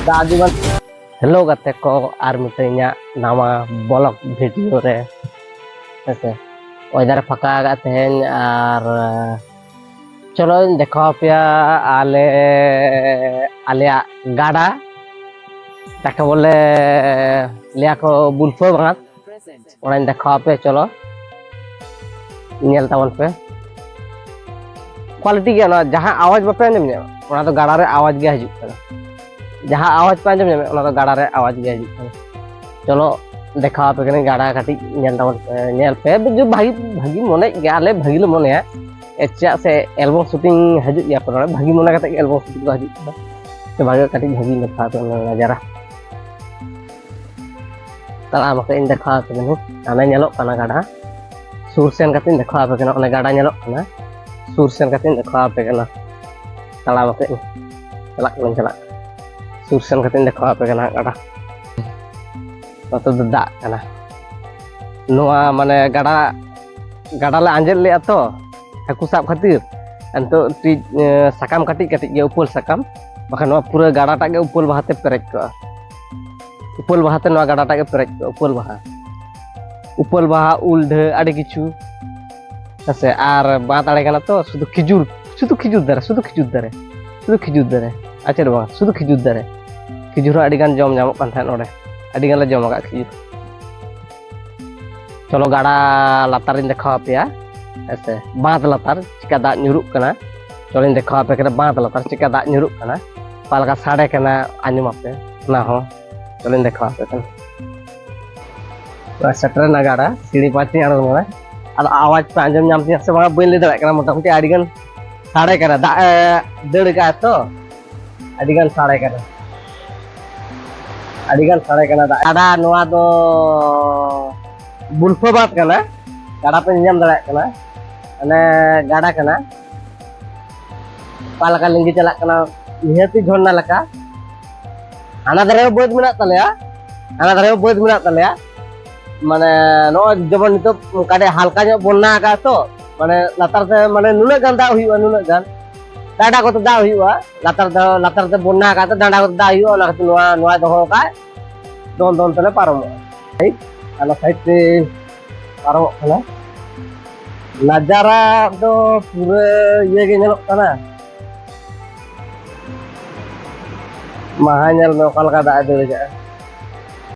Dajuan. Hello kate ko armitenya nama bolok video re. Oke. Weather ফাঁকা agak tehen আর চলো দেখো পিয়া আলিয়া গাড়া তাকে বলে লিয়াকো বুলফো বাঙাত ওরাই দেখো পে চলো nyel tawan pe quality gya na jaha awaj ba pe anjam nya ona to gada re awaj ge hajuk kana jaha awaj pe anjam nya ona to gada re awaj ge hajuk kana cholo dekha pe kene gada kati nyel tawan nyel pe jo bhagi mone ge ale bhagi lo mone ya echa se album shooting hajuk ya pora bhagi mone kate album shooting ko hajuk to bhagi kati bhagi dekha pe najara tala make in dekha pe kene ana nyelok kana gada sursen katin dekho apa kena ona gada nyelok kana sursen katin dekho apa kena tala make celak sursen katin dekho apa kena gada waktu dak kana noa mane gada le anjel le ato haku sab khatir anto ti sakam katik ge upul sakam bakan noa pura gada tak ge upul bahate perek ko upul bahate noa gada tak ge perek ko upul baha upul baha uldhe ade kichu ase ar ba tare kana to sudu khijur dare acher bang sudu khijur dare khijur adi gan jom nyamok kan than ore adi gan la jom agak khijur cholo gada latarin dekha ape ya ase baat latar chika dak nyuruk kana cholin dekha ape kana baat latar chika dak nyuruk kana palka sade kana anyum ape na ho cholin dekha ape kan setter nagara siri pasti ada mana ada awaj panjang nyamti semua boleh dah karena motor-motor adigan sare kana ded ka to adigan sare kana ada noa do bulfo bat kana gada pe nyam dala kana ane gada kana palaka linggi chalak kana nihati jhonna laka ana dare boyd minat talaya মানে no jebon itu kade halka nyok bonna ka to mane latar te mane nuna gan da huyuwa nuna gan dada ko to da huyuwa latar te bonna ka to dada ko da huyuwa na noa doho ka don tele parom ai ala side te parom kana najara do pura ye ge nyelok kana mahanyal no kal ka da ade ja